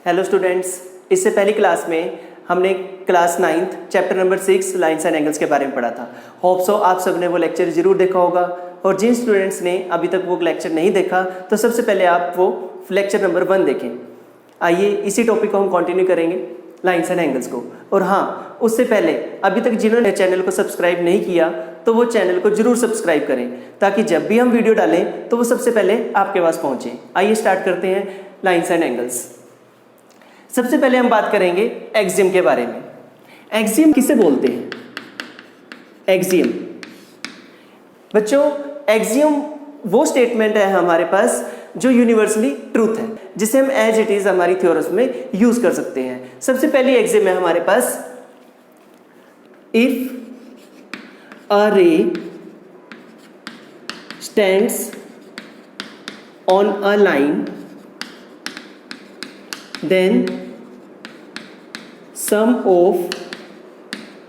Hello students, इससे पहली class में हमने class 9th chapter number 6 lines and angles के बारे में पढ़ा था। होप सो आप सबने वो लेक्चर जरूर देखा होगा, और जिन स्टूडेंट्स ने अभी तक वो लेक्चर नहीं देखा तो सबसे पहले आप वो लेक्चर नंबर 1 देखें। आइए इसी टॉपिक को हम कंटिन्यू करेंगे, लाइन्स एंड एंगल्स को। और हाँ, उससे पहले अभी तक जिन्होंने चैनल को सब्सक्राइब नहीं किया तो वो चैनल को जरूर सब्सक्राइब करें, ताकि जब भी हम वीडियो डालें तो वो सबसे पहले आपके पास पहुँचे। आइए स्टार्ट करते हैं लाइन्स एंड एंगल्स। सबसे पहले हम बात करेंगे एक्सियम के बारे में। एक्सियम किसे बोलते हैं? एक्सियम बच्चों, एक्सियम वो स्टेटमेंट है हमारे पास जो यूनिवर्सली ट्रूथ है, जिसे हम एज इट इज हमारी थ्योरम्स में यूज कर सकते हैं। सबसे पहली एक्सियम है हमारे पास, if a ray stands on a line then sum of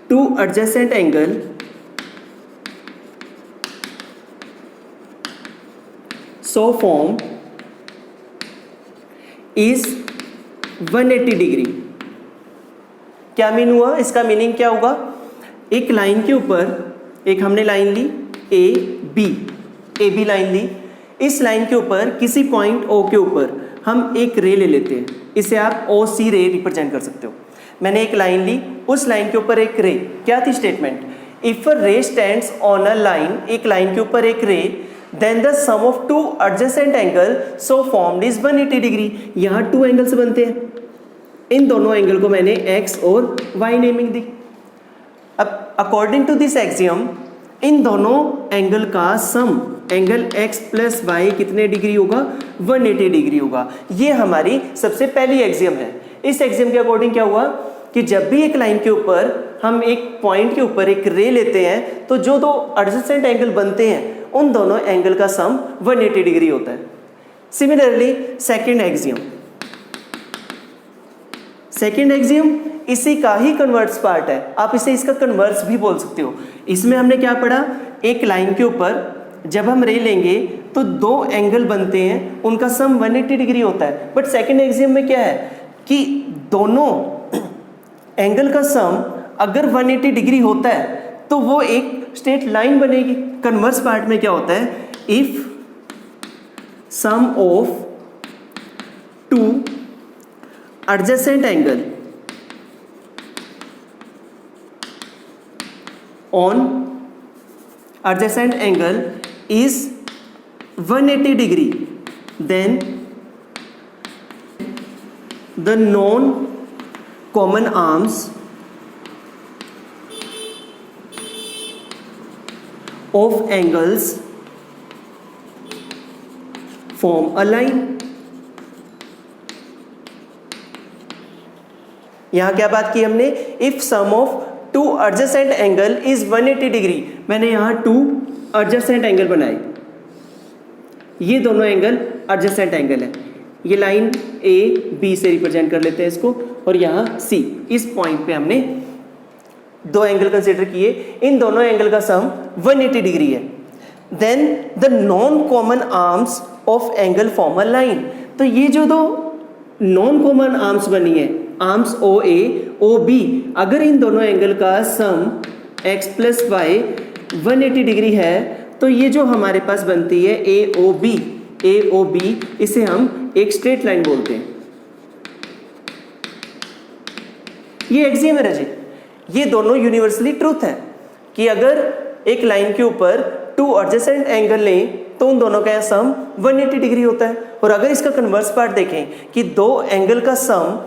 two adjacent angle so formed is 180 degree. क्या मीन हुआ? इसका मीनिंग क्या होगा? एक लाइन के ऊपर, एक हमने लाइन ली ए बी लाइन ली, इस लाइन के ऊपर किसी पॉइंट ओ के ऊपर हम एक रे ले लेते हैं, इसे आप ओ सी रे रिप्रेजेंट कर सकते हो। मैंने एक लाइन ली, उस लाइन के ऊपर एक रे, क्या थी statement? If a ray stands on a line, एक लाइन के ऊपर एक ray, then the sum of two adjacent angle so formed is 180 degree. यहाँ 2 एंगल्स बनते हैं, इन दोनों एंगल को मैंने x और y नेमिंग दी। अब अकॉर्डिंग टू दिस एक्सियम, इन दोनों एंगल का sum angle x plus Y कितने डिग्री होगा? 180 डिग्री होगा। ये हमारी सबसे पहली एक्सियम है। इस एक्सियम के अकॉर्डिंग क्या हुआ कि जब भी एक लाइन के ऊपर हम एक पॉइंट के ऊपर एक रे लेते हैं तो जो दो एडजेसेंट एंगल बनते हैं उन दोनों एंगल का सम 180 डिग्री होता है। सिमिलरली सेकेंड एक्सियम इसी का ही कन्वर्स पार्ट है, आप इसे इसका कन्वर्स भी बोल सकते हो। इसमें हमने क्या पढ़ा? एक लाइन के ऊपर जब हम रे लेंगे तो 2 एंगल बनते हैं, उनका सम 180 डिग्री होता है। बट सेकेंड एक्सियम में क्या है कि दोनों एंगल का सम अगर 180 डिग्री होता है तो वो एक स्ट्रेट लाइन बनेगी। कन्वर्स पार्ट में क्या होता है? If sum of 2 adjacent angle on adjacent angle is 180 degree, then the non common arms of angles form a line। यहां क्या बात की हमने? If sum of 2 adjacent angle is 180 degree. मैंने यहाँ 2 एडजेसेंट एंगल बनाए, ये दोनों एंगल एडजेसेंट एंगल है। ये लाइन ए बी से रिप्रेजेंट कर लेते हैं इसको, और यहाँ सी, इस पॉइंट पे हमने 2 एंगल कंसीडर किए, इन दोनों एंगल का सम 180 डिग्री है। Then the non common arms of angle form a line. तो ये जो 2 नॉन कॉमन आर्म्स बनी है, आर्म्स ओ ए ओ बी, अगर इन दोनों एंगल का सम x प्लस वाई 180 डिग्री है तो ये जो हमारे पास बनती है ए ओ बी, इसे हम एक स्ट्रेट लाइन बोलते हैं। ये एक्सियम है रजी, ये दोनों यूनिवर्सली ट्रूथ है कि अगर एक लाइन के ऊपर 2 एडजेसेंट एंगल लें तो उन दोनों का सम 180 डिग्री होता है। और अगर इसका कन्वर्स पार्ट देखें कि 2 एंगल का सम,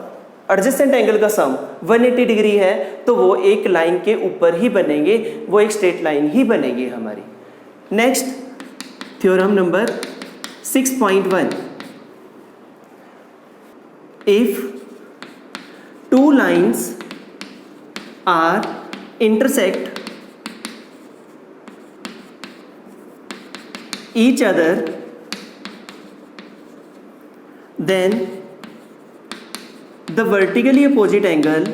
एडजेसेंट एंगल का सम 180 डिग्री है, तो वो एक लाइन के ऊपर ही बनेंगे, वो एक स्ट्रेट लाइन ही बनेगी हमारी। Next theorem number 6.1, if 2 lines are intersect each other, then the vertically opposite angle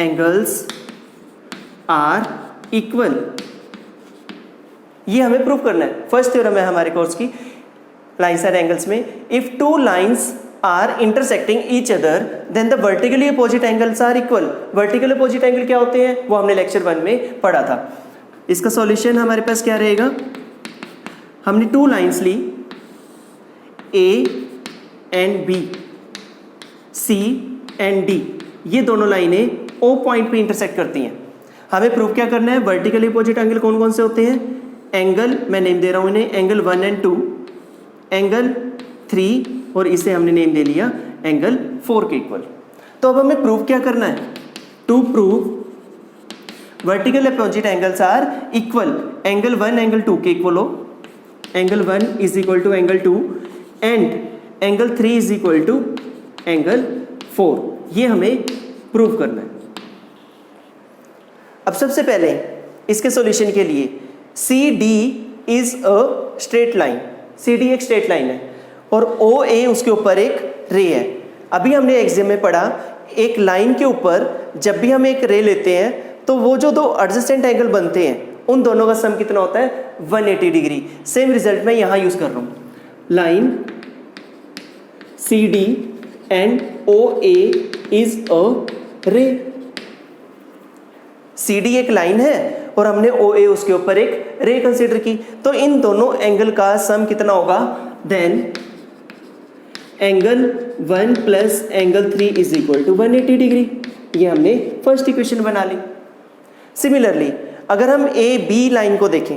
angles are equal। ये हमें प्रूव करना है। फर्स्ट थ्योरम है हमारे कोर्स की लाइन साइड एंगल्स में, if two lines are intersecting each other then the vertically opposite angles are equal. Vertical opposite angle क्या होते हैं वो हमने लेक्चर 1 में पढ़ा था। इसका सॉल्यूशन हमारे पास क्या रहेगा, हमने 2 लाइन्स ली A and B, C and D, ये दोनों लाइनें ओ पॉइंट पे इंटरसेक्ट करती हैं। हमें प्रूव क्या करना है, वर्टिकली अपोजिट एंगल कौन कौन से होते हैं, एंगल मैं नेम दे रहा हूं इन्हें, एंगल 1 एंड 2, एंगल 3 और इसे हमने नेम दे लिया एंगल 4 के इक्वल। तो अब हमें प्रूव क्या करना है, to prove vertical opposite angles are equal, angle 1 angle 2 के इक्वल हो, angle 1 is equal to angle 2 and angle 3 is equal to angle 4, ये हमें प्रूव करना है। अब सबसे पहले इसके सॉल्यूशन के लिए C D is a straight line, C D एक स्ट्रेट लाइन है और ओ ए उसके ऊपर एक रे है। अभी हमने एग्जाम में पढ़ा एक लाइन के ऊपर जब भी हम एक रे लेते हैं तो वो जो दो एडजेसेंट एंगल बनते हैं उन दोनों का सम कितना होता है, 180 डिग्री। सेम रिजल्ट मैं यहाँ यूज कर रहा हूँ, line C D and O A is a ray. C D एक लाइन है और हमने ओ ए उसके ऊपर एक रे कंसीडर की, तो इन दोनों एंगल का सम कितना होगा, then angle 1 plus angle 3 is equal to 180 degree. ये हमने फर्स्ट इक्वेशन बना ली। सिमिलरली अगर हम ए बी लाइन को देखें,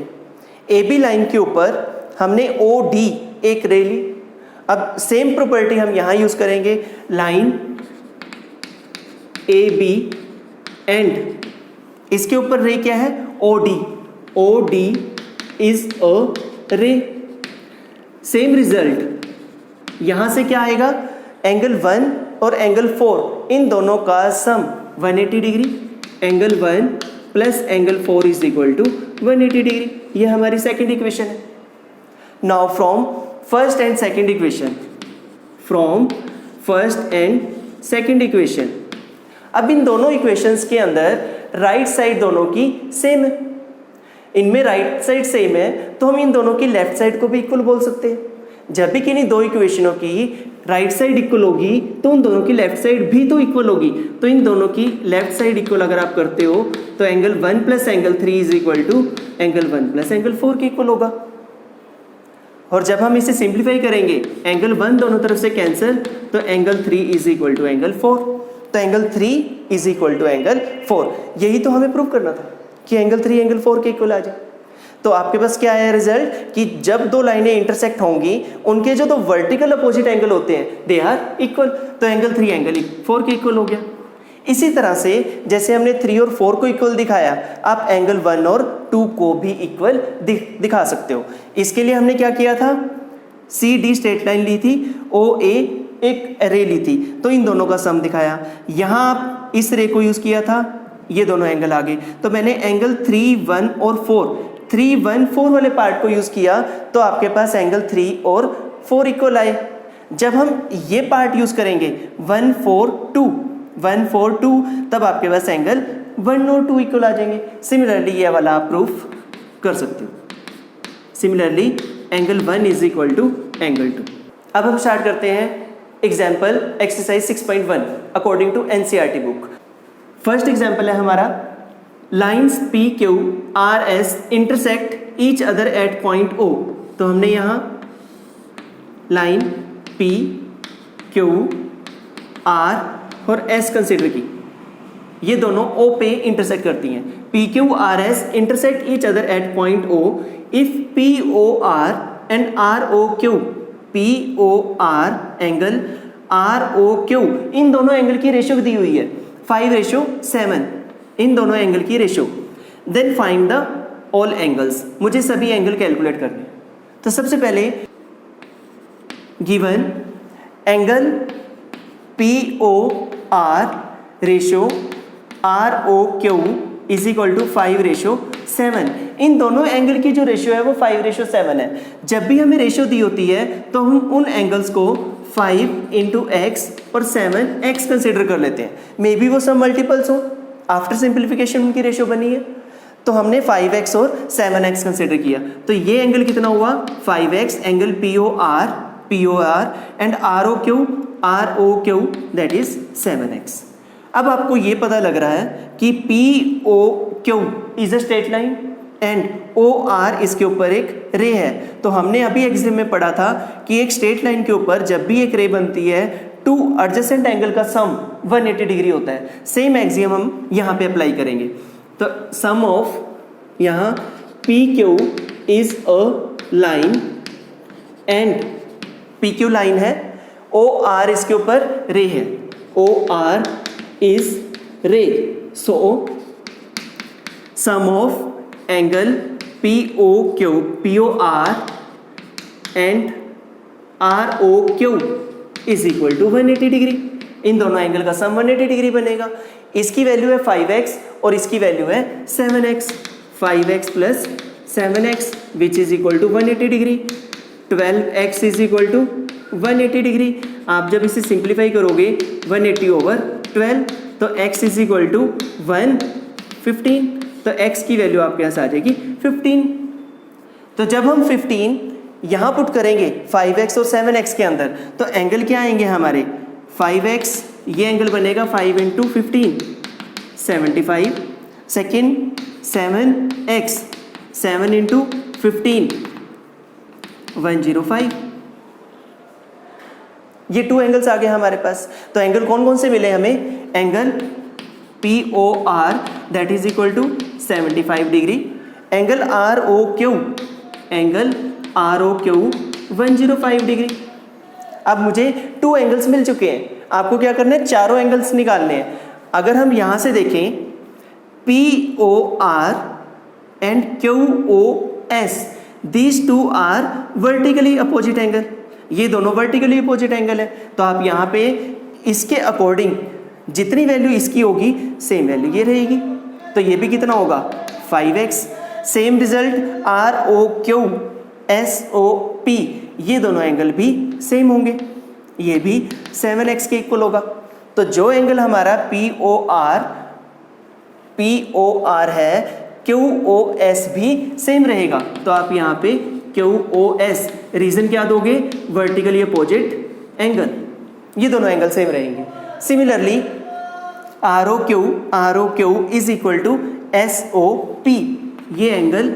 ए बी लाइन के ऊपर हमने ओ डी एक रे ली। अब सेम प्रॉपर्टी हम यहाँ यूज करेंगे, लाइन ए बी एंड इसके ऊपर रे क्या है, O D, O D is a ray. Same result यहां से क्या आएगा, एंगल 1 और एंगल 4 इन दोनों का sum 180 degree, angle 1 plus angle 4 is equal to 180 degree. ये हमारी सेकेंड इक्वेशन है। Now from first and second equation, from first and second equation, अब इन दोनों इक्वेशंस के अंदर राइट साइड दोनों की सेम है। इनमें राइट साइड सेम है तो हम इन दोनों की लेफ्ट साइड को भी इक्वल बोल सकते हैं। जब भी किन्हीं दो इक्वेशनों की राइट साइड इक्वल होगी तो उन दोनों की लेफ्ट साइड भी तो इक्वल होगी। तो इन दोनों की लेफ्ट साइड इक्वल अगर आप करते हो तो angle 1 plus angle 3 is equal to angle 1 plus angle 4 के इक्वल होगा। और जब हम इसे सिंप्लीफाई करेंगे, एंगल 1 दोनों तरफ से कैंसिल, तो angle 3 is equal to angle 4, तो angle 3 is equal to angle 4। यही तो हमें प्रूव करना था कि एंगल 3 एंगल 4 के इक्वल आ जाए। तो आपके पास क्या है रिजल्ट, कि जब दो लाइनें इंटरसेक्ट होंगी उनके जो दो वर्टिकल अपोजिट एंगल होते हैं दे आर इक्वल, तो एंगल 3 एंगल 4 के इक्वल हो गया। इसी तरह से जैसे हमने 3 और 4 को इक्वल दिखाया, आप एंगल 1 और 2 को भी इक्वल दिखा सकते हो। इसके लिए हमने क्या किया था, सी डी स्ट्रेट लाइन ली थी, ओ ए एक रे ली थी, तो इन दोनों का सम दिखाया। यहाँ आप इस रे को यूज किया था, ये दोनों एंगल आ गए, तो मैंने एंगल 3, 1 और 3, 1, 4 वाले पार्ट को यूज किया तो आपके पास एंगल 3 और 4 इक्वल आए। जब हम ये पार्ट यूज करेंगे 1, 4, 2 तब आपके पास एंगल 1 और 2 इक्वल आ जाएंगे। सिमिलरली ये वाला आप प्रूफ कर सकते हो। Similarly angle 1 is equal to angle 2। अब हम स्टार्ट करते हैं example exercise 6.1 according to NCERT book. First example है हमारा, lines P Q R S intersect each other at point O. तो हमने यहाँ लाइन पी क्यू आर और एस कंसिडर की, ये दोनों ओ पे इंटरसेक्ट करती हैं। P Q R S intersect each other at point O if P O are and R O Q, P O R angle R O Q, इन दोनों angle की रेशियो दी हुई है 5:7, इन दोनों एंगल की ratio. Then find the all angles, मुझे सभी एंगल कैलकुलेट करने। तो सबसे पहले given angle P O R ratio R O Q is equal to 5:7। इन दोनों एंगल की जो रेशियो है वो 5:7 है। जब भी हमें रेशियो दी होती है तो हम उन एंगल्स को 5 × x और 7x कंसिडर कर लेते हैं। मे बी वो सब मल्टीपल्स हो, आफ्टर सिंप्लीफिकेशन उनकी रेशियो बनी है। तो हमने 5x और 7x कंसिडर किया, तो ये एंगल कितना हुआ 5x, angle POR and ROQ that is 7x। अब आपको ये पता लग रहा है कि POQ is a straight line and OR इसके ऊपर एक रे है। तो हमने अभी एग्जाम में पढ़ा था कि एक स्ट्रेट लाइन के ऊपर जब भी एक रे बनती है टू एडजेसेंट एंगल का सम 180 डिग्री होता है। सेम एक्सियम हम यहाँ पे अप्लाई करेंगे। तो सम ऑफ यहाँ PQ is a line and PQ line है, OR इसके ऊपर रे है, OR is ray, so sum of angle POR and ROQ is equal to 180 degree. इन दोनों एंगल का सम 180 डिग्री बनेगा। इसकी वैल्यू है 5x और इसकी वैल्यू है 7x। 5x plus 7x which is equal to 180 degree. 12x is equal to 180 degree. आप जब इसे सिंप्लीफाई करोगे 180 ओवर 12 तो x इज इक्वल टू 115, तो x की वैल्यू आपके पास आ जाएगी 15। तो जब हम 15 यहाँ पुट करेंगे 5x और 7x के अंदर तो एंगल क्या आएंगे हमारे 5x, ये एंगल बनेगा 5 इंटू 15 75, सेकेंड 7x 7 इंटू 15 105। ये टू एंगल्स आ गए हमारे पास। तो एंगल कौन कौन से मिले हमें, angle POR that is equal to 75 degree, angle ROQ 105 degree. अब मुझे टू एंगल्स मिल चुके हैं, आपको क्या करना है, चारों एंगल्स निकालने हैं। अगर हम यहाँ से देखें POR and QOS these two are vertically opposite angle, ये दोनों वर्टिकली अपोजिट एंगल है। तो आप यहाँ पे इसके अकॉर्डिंग जितनी वैल्यू इसकी होगी सेम वैल्यू ये रहेगी। तो ये भी कितना होगा 5x। Same result ROQ SOP, ये दोनों एंगल भी सेम होंगे, ये भी 7x के इक्वल होगा। तो जो एंगल हमारा POR है QOS भी सेम रहेगा। तो आप यहाँ पे QOS रीजन क्या दोगे, वर्टिकली अपोजिट एंगल, ये दोनों एंगल सेम रहेंगे। Similarly ROQ is equal to SOP, ये एंगल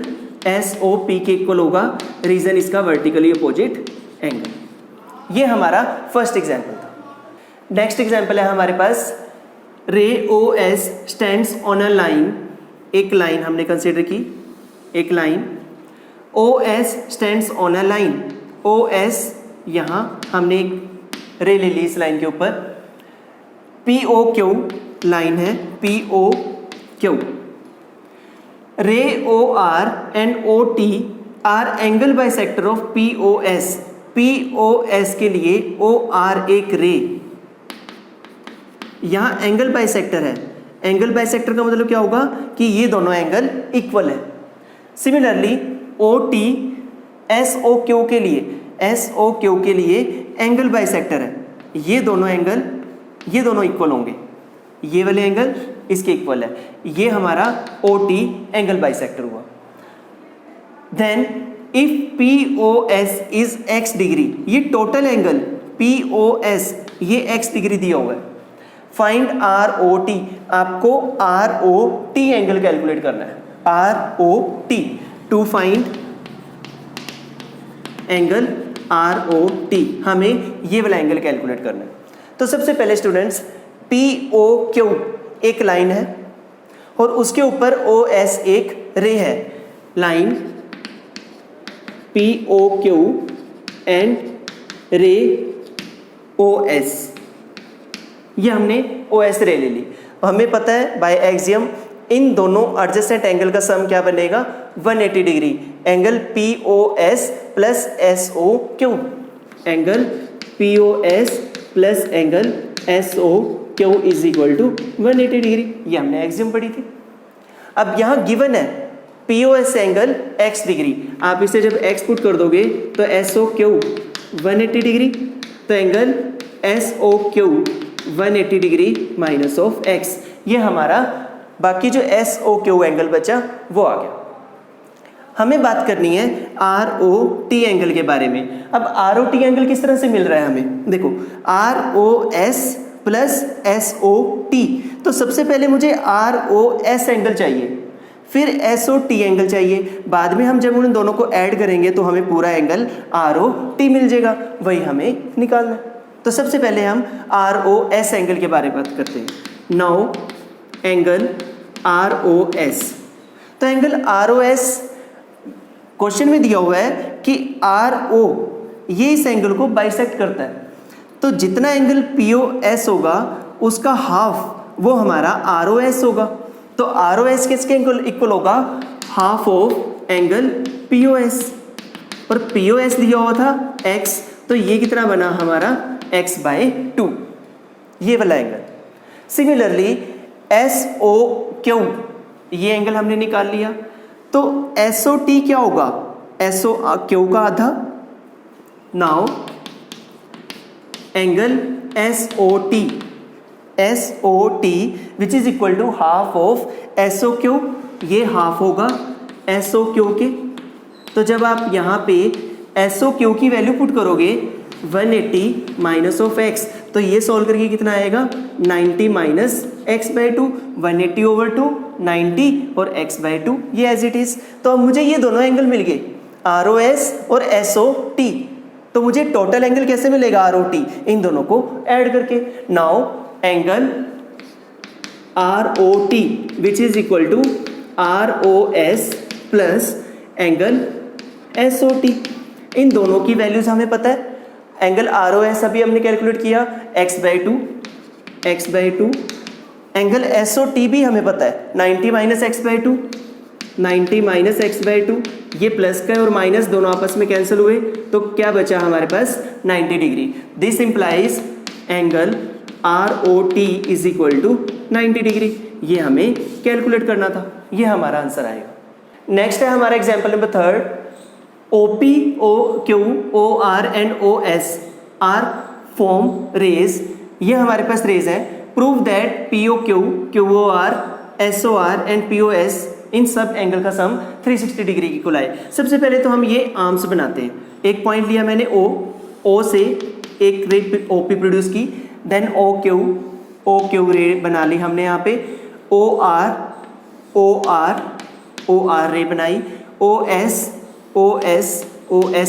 SOP के इक्वल होगा, रीजन इसका वर्टिकली अपोजिट एंगल। ये हमारा फर्स्ट एग्जाम्पल था। नेक्स्ट एग्जाम्पल है हमारे पास ray OS stands on a line. एक लाइन हमने कंसिडर की, एक line OS stands on a line. OS यहाँ हमने एक रे ले ली इस लाइन के ऊपर, POQ लाइन है, POQ। रे OR and OT R angle bisector of POS। POS के लिए OR एक रे, यहाँ एंगल बाइसेक्टर है। एंगल बाइसेक्टर का मतलब क्या होगा कि ये दोनों एंगल इक्वल है। सिमिलरली OT SOQ के लिए एंगल बाइसेक्टर है। ये दोनों एंगल, ये दोनों इक्वल होंगे, ये वाले एंगल इसके इक्वल है, ये हमारा OT एंगल बाइसेक्टर हुआ। Then if POS is x degree, ये टोटल एंगल POS ये x डिग्री दिया हुआ है। फाइंड ROT, आपको ROT एंगल कैलकुलेट करना है। ROT to find angle ROT, हमें ये वाला एंगल कैलकुलेट करना है। तो सबसे पहले स्टूडेंट्स POQ एक लाइन है और उसके ऊपर OS एक रे है। लाइन POQ एंड रे OS, ये हमने OS रे ले ली। हमें पता है बाय एक्सियम इन दोनों एडजेसेंट एंगल का सम क्या बनेगा 180 degree. Angle POS plus SOQ, angle POS plus angle SOQ is equal to 180 degree, ये हमने एक्सियम पढ़ी थी। अब यहाँ गिवन है POS एंगल x डिग्री, आप इसे जब x पुट कर दोगे तो SOQ 180 डिग्री, तो angle SOQ 180 degree minus of x, ये हमारा बाकी जो एस ओ क्यू एंगल बचा वो आ गया। हमें बात करनी है आर ओ टी एंगल के बारे में। अब आर ओ टी एंगल किस तरह से मिल रहा है हमें, देखो R O S plus S O T, तो सबसे पहले मुझे आर ओ एस एंगल चाहिए, फिर एस ओ टी एंगल चाहिए, बाद में हम जब उन दोनों को ऐड करेंगे तो हमें पूरा एंगल आर ओ टी मिल जाएगा, वही हमें निकालना है। तो सबसे पहले हम आर ओ एस एंगल के बारे में बात करते हैं। Now angle R O S, तो angle R O S question में दिया हुआ है कि आर ओ ये इस एंगल को बाइसेक्ट करता है, तो जितना एंगल पी ओ एस होगा उसका हाफ वो हमारा आर ओ एस होगा। तो आर ओ एस किसके इक्वल होगा, half of angle P O S, और पी ओ एस दिया हुआ था एक्स, तो ये कितना बना हमारा x/2, ये वाला angle. Similarly S O Q, ये एंगल हमने निकाल लिया, तो एस ओ टी क्या होगा, एस ओ क्यू का आधा। Now angle S O T which is equal to half of S O Q, ये हाफ होगा एस ओ क्यू के। तो जब आप यहाँ पे एस ओ क्यू की वैल्यू पुट करोगे 180 माइनस ऑफ एक्स, तो ये सॉल्व करके कितना आएगा 90 माइनस x/2, 180 over 2 90 और x/2, ये एज इट इज। तो अब मुझे ये दोनों एंगल मिल गए आर ओ एस और एस ओ टी, तो मुझे टोटल एंगल कैसे मिलेगा आर ओ टी, इन दोनों को ऐड करके। Now angle R O T which is equal to R O S plus angle S O T, इन दोनों की वैल्यूज हमें पता है। एंगल आर ओ एस अभी हमने कैलकुलेट किया x/2, angle S O T भी हमें पता है 90 माइनस x/2, 90 माइनस x/2, ये प्लस का और माइनस दोनों आपस में कैंसिल हुए, तो क्या बचा हमारे पास 90 degree. This implies angle R O T is equal to 90 degree, ये हमें कैलकुलेट करना था, ये हमारा आंसर आएगा। नेक्स्ट है हमारा example number 3, OP, OQ, OR and OS are form rays, ये हमारे पास रेज है। Prove that POQ, QOR, SOR and POS इन सब एंगल का सम 360 डिग्री की इक्वल आए। सबसे पहले तो हम ये आर्म्स बनाते हैं। एक पॉइंट लिया मैंने O से एक रे OP प्रोड्यूस की, देन OQ रे बना ली हमने यहाँ पे, OR रे बनाई, OS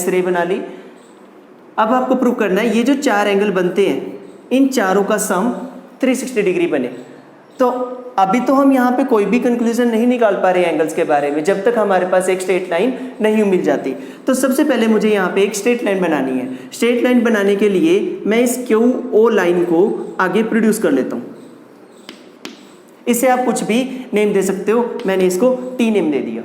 रे बना ली। अब आपको प्रूव करना है ये जो चार एंगल बनते हैं इन चारों का सम 360 डिग्री बने। तो अभी तो हम यहाँ पे कोई भी कंक्लूजन नहीं निकाल पा रहे एंगल्स के बारे में जब तक हमारे पास एक स्ट्रेट लाइन नहीं मिल जाती। तो सबसे पहले मुझे यहाँ पे एक स्ट्रेट लाइन बनानी है। स्ट्रेट लाइन बनाने के लिए मैं इस QO लाइन को आगे प्रोड्यूस कर लेता हूँ। इसे आप कुछ भी नेम दे सकते हो, मैंने इसको T नेम दे दिया।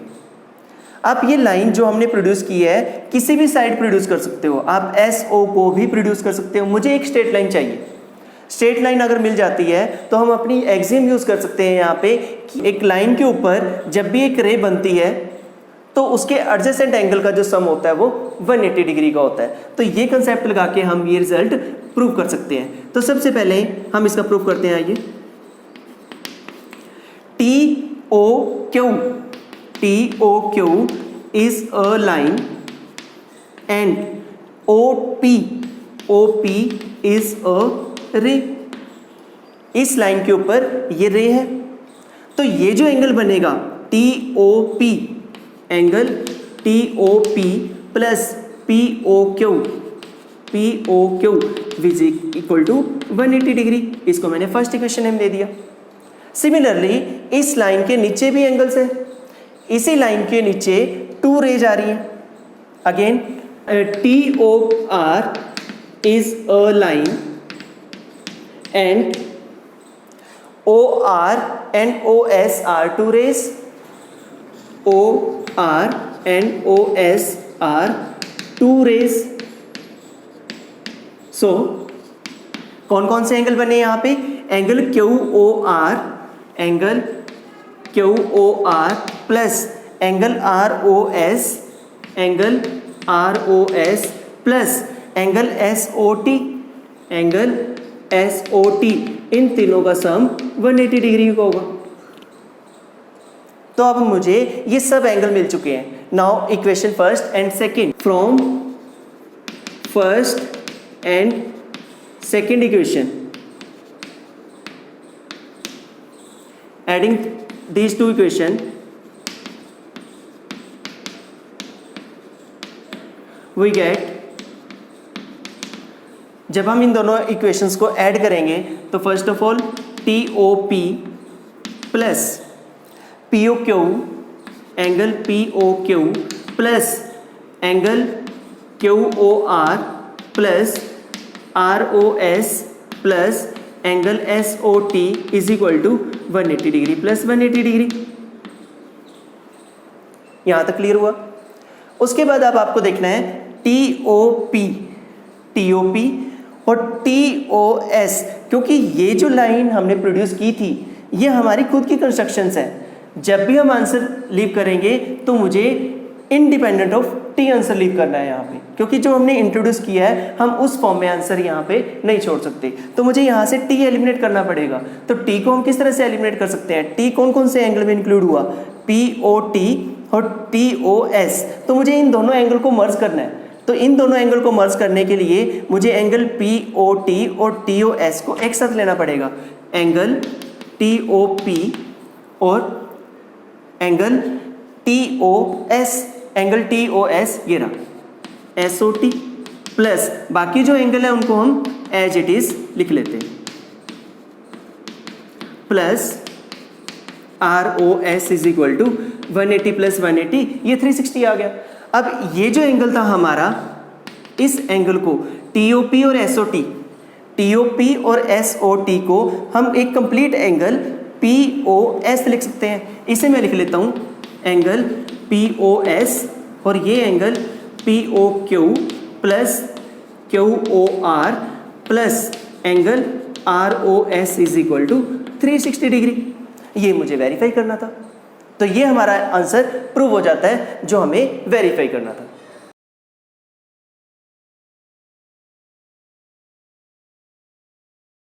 आप ये लाइन जो हमने प्रोड्यूस की है किसी भी साइड प्रोड्यूस कर सकते हो, आप SO को भी प्रोड्यूस कर सकते हो। मुझे एक स्ट्रेट लाइन चाहिए। स्ट्रेट लाइन अगर मिल जाती है तो हम अपनी एक्सिम यूज़ कर सकते हैं यहाँ पे कि एक लाइन के ऊपर जब भी एक रे बनती है तो उसके एडजेसेंट एंगल का जो सम होता है वो 180 डिग्री का होता है। तो ये कंसेप्ट लगा के हम ये रिजल्ट प्रूव कर सकते हैं। तो सबसे पहले हम इसका प्रूव करते हैं। आइए, TOQ is a line and OP is a ray। इस लाइन के ऊपर ये रे है, तो ये जो एंगल बनेगा TOP, angle TOP plus POQ which equal to 180 degree. इसको मैंने फर्स्ट इक्वेशन में दे दिया। सिमिलरली इस लाइन के नीचे भी एंगल्स है, इसी लाइन के नीचे 2 रेज आ रही हैं। Again TOR is a line and OR and OS are 2 rays, OR and OS are 2 rays। सो कौन कौन से एंगल बने यहाँ पे, angle QOR plus angle ROS plus angle SOT, इन तीनों का सम 180 डिग्री का होगा। तो अब मुझे ये सब एंगल मिल चुके हैं। Now equation first and second, from first and second equation adding these two equation we get, जब हम इन दोनों इक्वेशंस को ऐड करेंगे तो first of all TOP plus POQ angle POQ plus angle QOR plus ROS plus angle SOT is equal to 180 degree plus 180 degree. यहां तक clear हुआ। उसके बाद अब आपको देखना है TOP और TOS, क्योंकि ये जो लाइन हमने प्रोड्यूस की थी ये हमारी खुद की कंस्ट्रक्शंस है। जब भी हम आंसर लीव करेंगे तो मुझे independent of T answer leave करना है यहाँ पे, क्योंकि जो हमने इंट्रोड्यूस किया है हम उस फॉर्म में आंसर यहाँ पे नहीं छोड़ सकते। तो मुझे यहाँ से T एलिमिनेट करना पड़ेगा। तो T को हम किस तरह से एलिमिनेट कर सकते हैं? T कौन कौन से एंगल में इंक्लूड हुआ? POT और TOS। तो मुझे इन दोनों एंगल को मर्ज करना है। तो इन दोनों एंगल को मर्ज करने के लिए मुझे एंगल POT और TOS को एक साथ लेना पड़ेगा। एंगल TOP और एंगल TOS, एंगल TOS ये रहा SOT प्लस बाकी जो एंगल है उनको हम एज इट इज लिख लेते हैं, plus ROS is equal to 180 plus 180, ये 360 आ गया। अब ये जो एंगल था हमारा, इस एंगल को TOP और SOT को हम एक कंप्लीट एंगल POS लिख सकते हैं। इसे मैं लिख लेता हूं एंगल POS और ये angle POQ plus QOR plus angle ROS is equal to 360 degree. ये मुझे वेरीफाई करना था। तो ये हमारा आंसर प्रूव हो जाता है जो हमें वेरीफाई करना था।